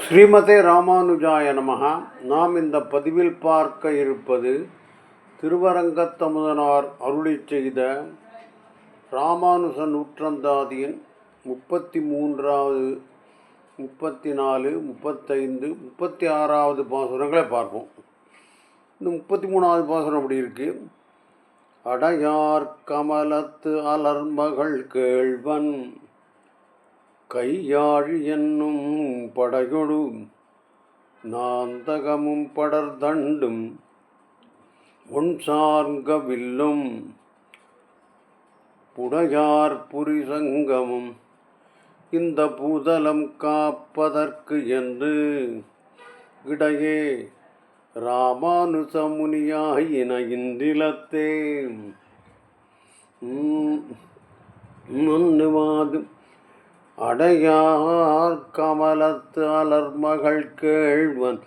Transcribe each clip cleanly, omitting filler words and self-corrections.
ஸ்ரீமதே ராமானுஜாய நமஹா. நாம் இந்த பதிவில் பார்க்க இருப்பது திருவரங்கத்தமுதனார் அருளிச் செய்த ராமானுஜ நூற்றந்தாதியின் 33வது 34 35 36வது பாசுரங்களை பார்ப்போம். இந்த 33வது பாசுரம் அப்படி இருக்கு. அடையார் கமலத்து அலர்மகள் கேள்வன் கையாழி என்னும் படையொடு நாந்தகமும் படர்தண்டும் ஒன் சார்ங்க வில்லும் புடையார் புரிசங்கமும் இந்த பூதலம் காப்பதற்கு என்று இடையே ராமானுசமுனியாயின இன்றிலத்தே முன்னுவாது அடையார் கமலத்து அலர்மகள் கேள்வன்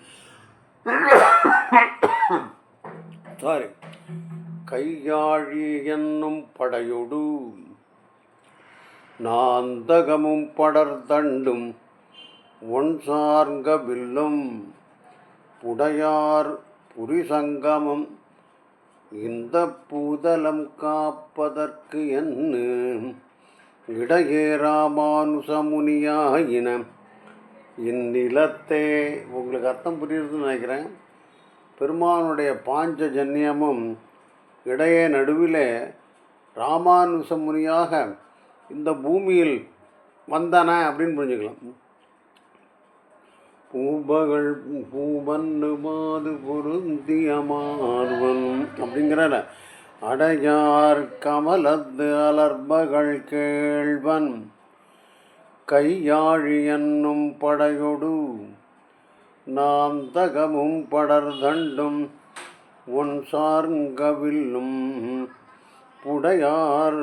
கையாழி என்னும் படையொடு நாந்தகமும் படர்தண்டும் ஒன் சார்ங்க வில்லும் புடையார் புரிசங்கமும் இந்த பூதலம் காப்பதற்கு என்று இடையே ராமானுசமுனியாயின இந்நிலத்தே. உங்களுக்கு அர்த்தம் புரியுதுன்னு நினைக்கிறேன். பெருமானுடைய பாஞ்சஜன்யமும் இடையே நடுவிலே ராமானுசமுனியாக இந்த பூமியில் வந்தன அப்படின்னு புரிஞ்சுக்கலாம். பூபகள் பூவன்னு மாது பொருந்திய மார்வன் அப்படிங்கிற அடையார் கமலத்து அலர்மகள் கேள்வன் கையாழி என்னும் படையொடு நாந்தகமும் படர்தண்டும் ஒன் சார்ங்கவில்லும் புடையார்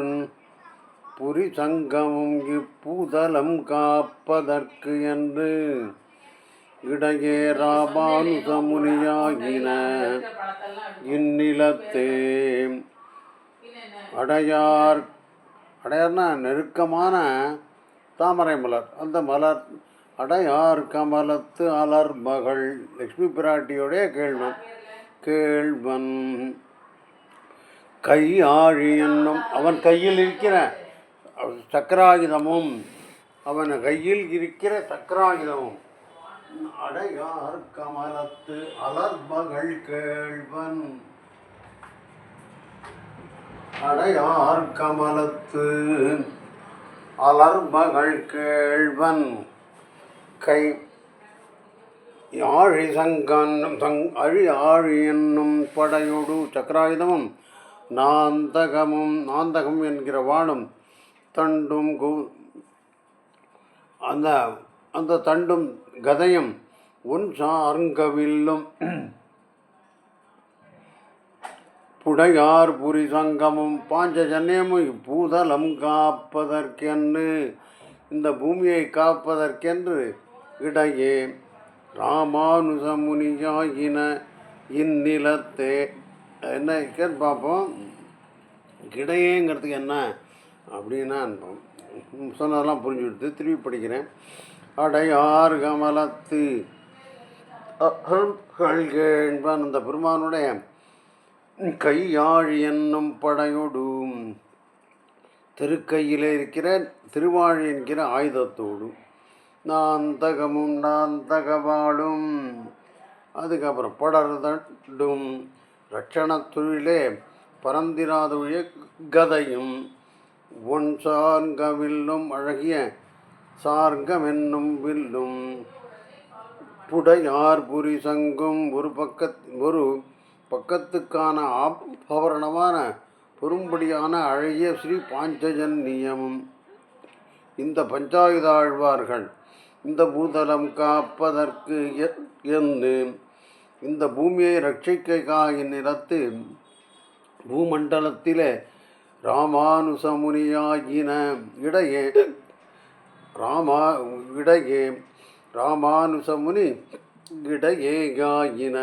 புரிசங்கமும் இப்பூதலம் காப்பதற்கு என்று இடையே ராமானுசமுனியாகின இந்நிலத்தே. அடையார்னா நெருக்கமான தாமரை மலர். அந்த மலர் அடையார் கமலத்து அலர்மகள் லக்ஷ்மி பிராட்டியோடைய கேள்வன் கையாழி என்னும் அவன் கையில் இருக்கிற சக்கராயுதமும் அடையார் கமலத்து அலர்மகள் கேள்வன் அடையார் கமலத்து அலர்மகள் கேள்வன் கை ஆழி ஆழி என்னும் படையொடு சக்கராயுதமும் நாந்தகம் என்கிற வாளும் தண்டும் அந்த தண்டும் கதையும் ஒன் சார்ங்கவில்லும் புடையார் புரிசங்கமும் பாஞ்சஜன்யமும் இப்பூதலம் காப்பதற்கென்று இந்த பூமியை காப்பதற்கென்று இடையே ராமானுசமுனியாயின இந்நிலத்தே. என்ன பார்ப்போம். இடையேங்கிறதுக்கு என்ன அப்படின்னா சொன்னதெல்லாம் புரிஞ்சுடுத்து திருப்பி படிக்கிறேன். அடையார் கமலத்து கேள்வன் அந்த பெருமானுடைய கையாழி என்னும் படையோடு திருக்கையிலே இருக்கிற திருவாழி என்கிற ஆயுதத்தோடு நாந்தகவாளும் அதுக்கப்புறம் படர்தண்டும் ரட்சணத்துழிலே பரந்திராதுழிய கதையும் ஒன் சார்ங்க வில்லும் அழகிய சார்கம் என்னும் வில்லும் புடையார் புரிசங்கும் ஒரு பக்கத்துக்கான ஆபரணமான பெரும்படியான அழகிய ஸ்ரீ பாஞ்சஜன்யமும் இந்த பஞ்சாயுதாழ்வார்கள் இந்த பூதலம் காப்பதற்கு என்று இந்த பூமியை ரட்சிக்கைக்காக இந்நிலத்து பூமண்டலத்திலே ராமானுசமுனியாகின இடையே ராமானுசமுனி இடையேயாயின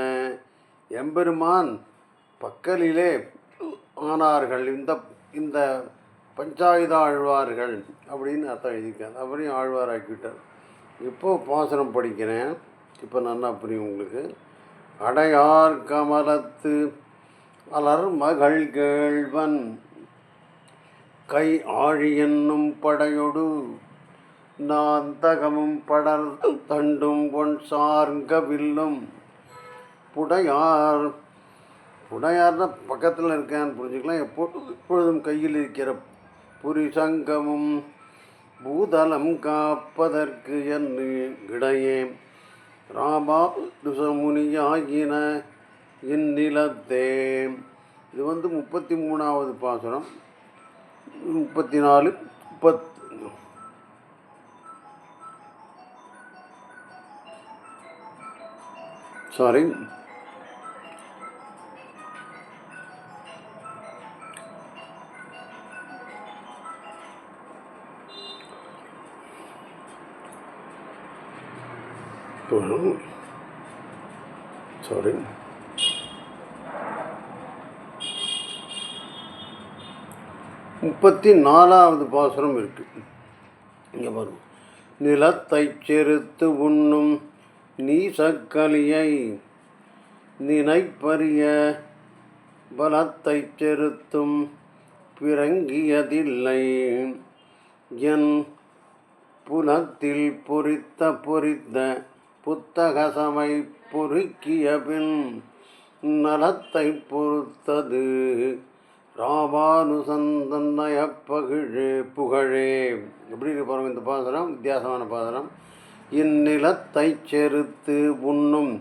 எம்பெருமான் பக்கலிலே ஆனார்கள் இந்த பஞ்சாயுத ஆழ்வார்கள் அப்படின்னு அர்த்தம் எழுதியிருக்காங்க. அவரையும் ஆழ்வாராக்கிவிட்டார். இப்போது பாசனம் படிக்கிறேன். இப்போ நல்லா புரியும் உங்களுக்கு. அடையார் கமலத்து அலர் மகள் கேள்வன் கை ஆழி என்னும் படையொடு நான் தகமும் படர் தண்டும் பொன் சார்க வில்லும் புடையார். புடையார்னா பக்கத்தில் இருக்கான்னு புரிஞ்சுக்கலாம். எப்பொழுதும் கையில் இருக்கிற புரிசங்கமும் பூதலம் காப்பதற்கு என்று இடையே ராமானுசமுனியாகின இந்நிலத்தே. இது 33வது பாசுரம். 34 சாரி சாரி 34வது பாசுரம் இருக்குது. இங்கே வரும். நிலத்தை செருத்து உண்ணும் நீசக்கலியை நினைப்பறிய பலத்தை செருத்தும் பிறங்கியதில்லை என் புலத்தில் பொறித்த புத்தகசமை பொறுக்கிய பின் நலத்தை பொறுத்தது ராமானுசந்தன்னய புகழே. எப்படி இருக்கு பாருங்க இந்த பாசனம், வித்தியாசமான பாசனம். இந்நிலத்தை செருத்து உண்ணும்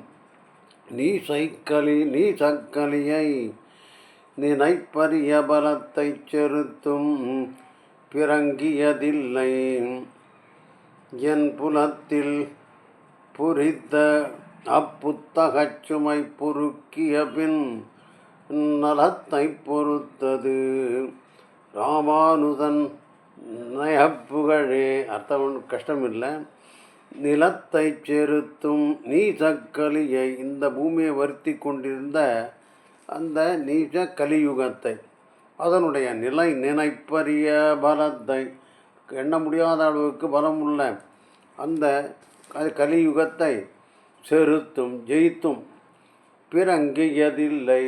நீசக்கலியை நினைப்பறிய பலத்தை செருத்தும் பிறங்கியதில்லை என் புலத்தில் பொறித்த அப்புத்தகச் சுமை பொறுக்கிய பின் நலத்தை பொறுத்தது ராமானுதன் நயப்புகழே. அர்த்தம் கஷ்டமில்லை. நிலத்தை செருத்தும் நீசக்கலியை, இந்த பூமியை வருத்தி கொண்டிருந்த அந்த நீச கலியுகத்தை, அதனுடைய நினைப்பரிய பலத்தை, எண்ண முடியாத அளவுக்கு பலமுள்ள அந்த கலியுகத்தை செருத்தும் ஜெயித்தும் பிறங்கியதில்லை,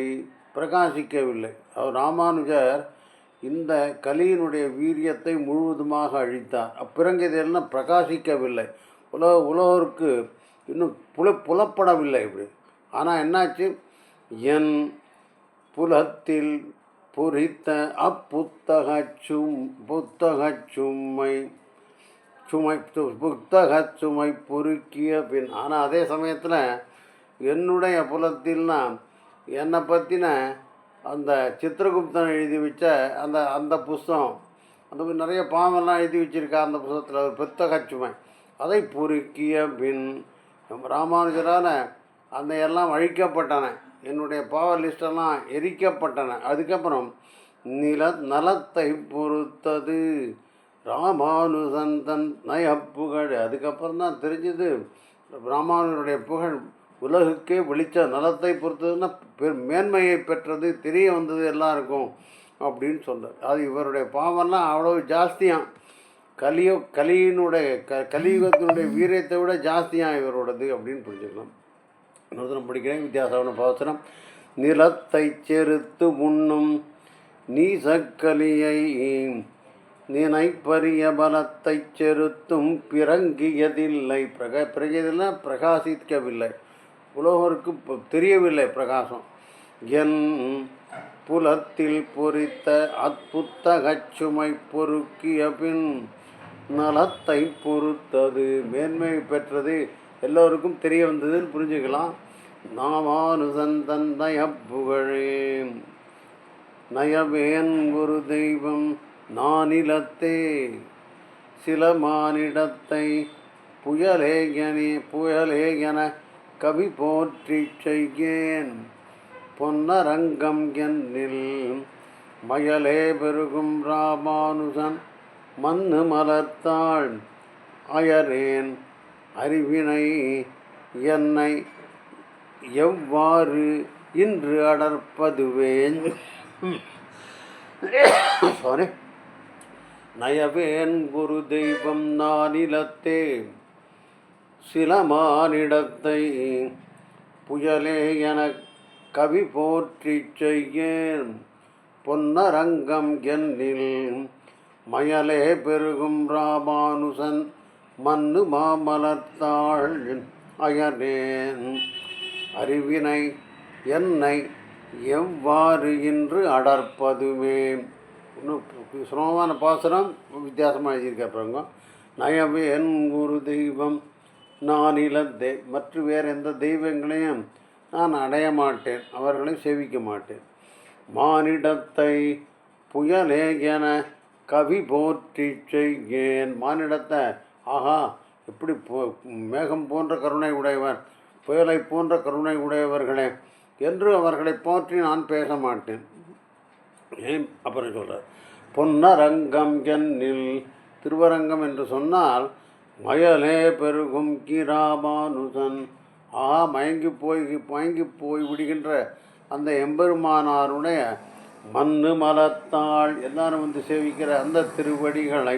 பிரகாசிக்கவில்லை. அவர் ராமானுஜர் இந்த கலியினுடைய வீரியத்தை முழுவதுமாக அழித்தார். அப்பிறங்கியதெல்லாம் பிரகாசிக்கவில்லை, உலகருக்கு இன்னும் புலப்படவில்லை இப்படி. ஆனால் என்னாச்சு, என் புலத்தில் பொறித்த புத்தகச் சுமை பொறுக்கிய பின். ஆனால் அதே சமயத்தில் என்னுடைய புலத்தில்னா என்னை பற்றின அந்த சித்திரகுப்தன் எழுதி வச்ச அந்த புஸ்தகம், அந்த நிறைய பாவெல்லாம் எழுதி வச்சுருக்கா அந்த புஸ்தகத்தில், ஒரு புத்தகச்சுமை, அதை பொறுக்கிய பின் ராமானுஜரால் அந்த எல்லாம் அழிக்கப்பட்டன, என்னுடைய பாவ லிஸ்டெல்லாம் எரிக்கப்பட்டன. அதுக்கப்புறம் நலத்தை பொறுத்தது ராமானுஜன் தன் நயப்புகழ். அதுக்கப்புறம் தான் தெரிஞ்சது ராமானுஜருடைய புகழ் உலகுக்கே வெளிச்ச. நலத்தை பொறுத்ததுன்னா மேன்மையை பெற்றது, தெரிய வந்தது எல்லாருக்கும் அப்படின்னு சொல்கிறார். அது இவருடைய பாவம்லாம் அவ்வளோ ஜாஸ்தியாக, கலியுகத்தினுடைய வீரியத்தை விட ஜாஸ்தியாக இவரோடது அப்படின்னு புரிஞ்சுக்கலாம். இன்னொருத்தரம் படிக்கிறேன், வித்தியாசமான பாசனம். நிலத்தை செருத்து உண்ணும் நீசக்கலியை நினைப்பரிய பலத்தை செருத்தும் பிறங்கியதில்லை. பிரகாசிக்கவில்லை, உலகருக்கு தெரியவில்லை பிரகாசம். என் புலத்தில் பொறித்த அப்புத்தகச் சுமை பொறுக்கிய பின் நலத்தை பொறுத்தது, மேன்மை பெற்றது, எல்லோருக்கும் தெரிய வந்ததுன்னு புரிஞ்சுக்கலாம். ராமானுஜன் தன் நயப்புகழே. நயவேன் ஒரு தெய்வம் நானிலத்தே சில மானிடத்தை புயலேகன கவி போற்றி செய்கேன் பொன்னரங்கம் என்னில் மயலே பெருகும் ராமானுஜன் மண்ணு மலர்த்தாள் அயரேன் அறிவினை என்னை எவ்வாறு இன்று அடர்ப்பதுவேன். சாரி. நயவேன் ஒரு தெய்வம் நானிலத்தே சில மானிடத்தை புயலே எனக் கவி போற்றிச் செய்யேன் பொன்னரங்கம் என்னில் மயலே பெருகும் ராமானுசன் மன்னு மாமலர்த்தாள் அயனேன் அறிவினை என்னை எவ்வாறு இன்று அடர்ப்பதுவே. இன்னும் சுலபமான பாசுரம் வித்தியாசமாக எழுதியிருக்காங்க. நயவே என் ஒரு தெய்வம் நான் இழந்தே, மற்ற வேறு எந்த தெய்வங்களையும் நான் அடைய மாட்டேன், அவர்களை சேவிக்க மாட்டேன். மானிடத்தை புயலே என கவி போற்றி செய்கேன். மானிடத்தை ஆஹா எப்படி மேகம் போன்ற கருணை உடையவர், புயலை போன்ற கருணை உடையவர்களே என்று அவர்களை போற்றி நான் பேச மாட்டேன். ஏன் அப்புறம் சொல்கிறார், பொன்னரங்கம் என்னில், திருவரங்கம் என்று சொன்னால் மயலே பெருகும் கிராமானுசன், ஆஹா மயங்கி போய் விடுகின்ற அந்த எம்பெருமானாருடைய மண்ணு மலத்தாள் எல்லாரும் வந்து சேவிக்கிற அந்த திருவடிகளை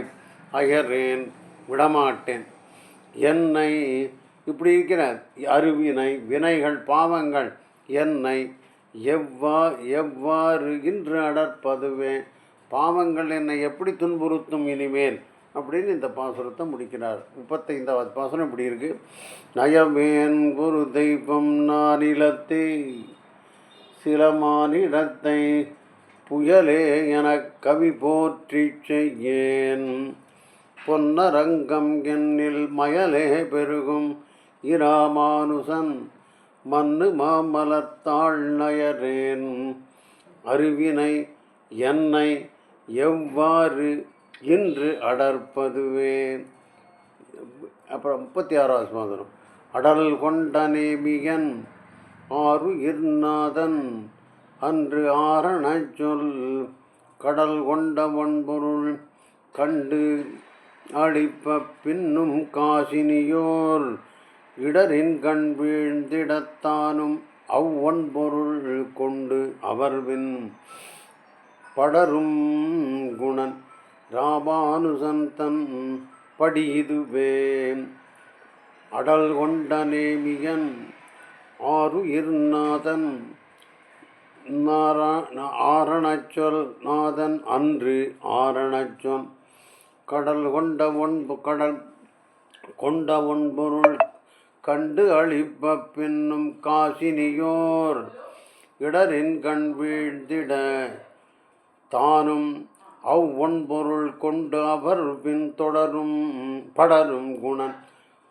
அயரேன், விடமாட்டேன். என்னை இப்படி இருக்கிற அருவினை வினைகள் பாவங்கள் என்னை எவ்வாறு இன்று அடர்ப்பதுவே, பாவங்கள் என்னை எப்படி துன்புறுத்தும் இனிமேல் அப்படின்னு இந்த பாசுரத்தை முடிக்கிறார். 35வது பாசுரம் இப்படி இருக்கு. நயமேன் ஒரு தெய்வம் நான் இலத்தே சில மானிடத்தை புயலே எனக் கவி போற்றி செய்யேன் பொன்னரங்கம் என்னில் மயலே பெருகும் இராமானுசன் மன்னு மாமலர்த்தாள் நயரேன் அறிவினை என்னை எவ்வாறு இன்று அடர்ப்பதுவே. அப்புறம் 36வது பாசுரம். அடல் கொண்ட நேமியன் ஆறு இருநாதன் அன்று ஆரணச் சொல் கடல் கொண்ட வன்பொருள் கண்டு அழிப்ப பின்னும் காசினியோர் இடரின் கண் வீழ்ந்திடத்தானும் அவ்வொன்பொருள் கொண்டு அவர்வின் படரும் குணன் ராமானுசன் தன் படியுதுவே. அடல் கொண்ட நேமியன் ஆறு இருநாதன் ஆரணச்சொல் நாதன் அன்று ஆரணச்சொல் கடல் கொண்ட ஒன்பொருள் கண்டு அழிப்ப பின்னும் காசினியோர் இடரின் கண் வீழ்ந்திட தானும் அவ்வொன்பொருள் கொண்டு அவர் பின் படரும் குணன்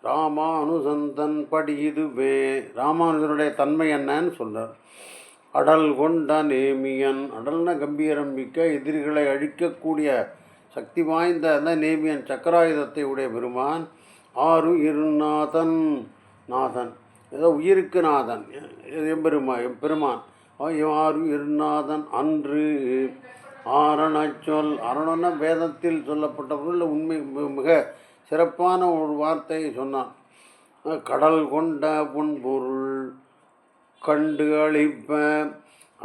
ராமானுசந்தன் படியுதுவே. ராமானுஜனுடைய தன்மை என்னன்னு சொல்றார். அடல் கொண்ட நேமியன், அடல்ன கம்பீரம் மிக்க எதிரிகளை அழிக்கக்கூடிய சக்தி வாய்ந்த அந்த நேமியன் சக்கராயுதத்தை உடைய பெருமான். ஆறு இருநாதன், நாதன் ஏதோ உயிருக்கு நாதன் எம்பெருமான். ஆறு இருநாதன் அன்று ஆரணச்சொல், அரணன வேதத்தில் சொல்லப்பட்ட பொருள் உண்மை மிக சிறப்பான ஒரு வார்த்தையை சொன்னான். கடல் கொண்ட பொன்பொருள் கண்டு அழிப்ப,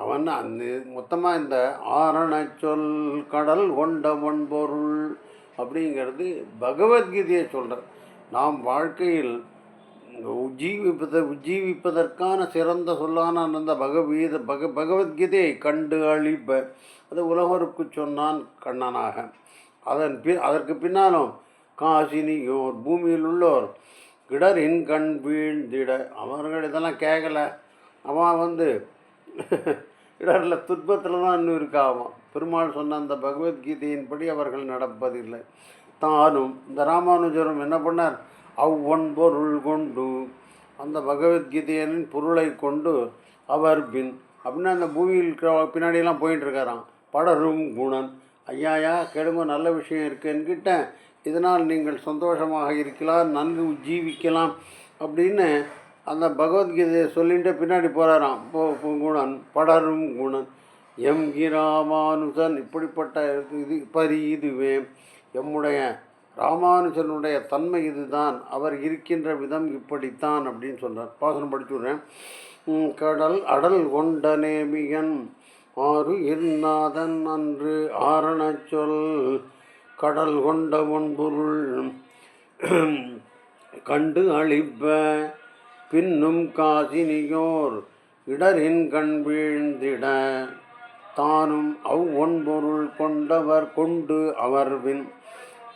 அவன் அந்த மொத்தமாக இந்த ஆரணச்சொல் கடல் கொண்ட பொன்பொருள் அப்படிங்கிறது பகவத்கீதையை சொல்கிறார். நாம் வாழ்க்கையில் உஜ்ஜீவிப்பதற்கான சிறந்த சொல்லான அந்த பகவத்கீதையை கண்டு அழிப்ப, அது உலகருக்கு சொன்னான் கண்ணனாக. அதற்கு பின்னாலும் காசினியோர் பூமியில் உள்ளோர் இடரின் கண் வீழ்ந்திட, அவர்கள் இதெல்லாம் கேட்கலை, அவன் இடரில் துன்பத்தில் தான் இன்னும் இருக்காவான். பெருமாள் சொன்ன அந்த பகவத்கீதையின்படி அவர்கள் நடப்பதில்லை. தானும் இந்த ராமானுஜரும் என்ன பண்ணார், அவ்வொன்பொருள் கொண்டு அந்த பகவத்கீதையின் பொருளை கொண்டு அவர் பின் அப்படின்னா அந்த பூமியில் பின்னாடியெல்லாம் போயிட்டுருக்காராம். படரும் குணன், ஐயாயா கெடும நல்ல விஷயம் இருக்குன்னுக்கிட்ட, இதனால் நீங்கள் சந்தோஷமாக இருக்கலாம், நன்கு ஜீவிக்கலாம் அப்படின்னு அந்த பகவத்கீதையை சொல்லிட்டு பின்னாடி போகிறாராம். குணன் படரும் குணன் ராமானுஜன், இப்படிப்பட்ட இதுவே எம்முடைய ராமானுஜனுடைய தன்மை இதுதான், அவர் இருக்கின்ற விதம் இப்படித்தான் அப்படின்னு சொல்கிறார். பாசனம் படிச்சு விட்றேன். அடல் கொண்ட நேமியன் ஆறு இருநாதன் அன்று ஆரணச்சொல் கடல் கொண்ட ஒன்பொருள் கண்டு அழிப்ப பின்னும் காசினியோர் இடரின் கண் வீழ்ந்திட தானும் அவ்வொன்பொருள் கொண்டவர் கொண்டு அவர்வின்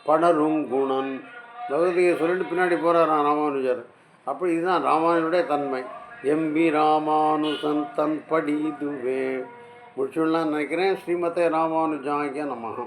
படரும் குணன். பகவதியை சொல்லிட்டு பின்னாடி போகிறாராம் ராமானுஜர். அப்படி இதுதான் ராமானுஜனுடைய தன்மை. எம்பி ராமானுசன் தன் படி இதுவே முடிச்சுடலான்னு நினைக்கிறேன். ஸ்ரீமதே ராமானுஜாய நமஹ.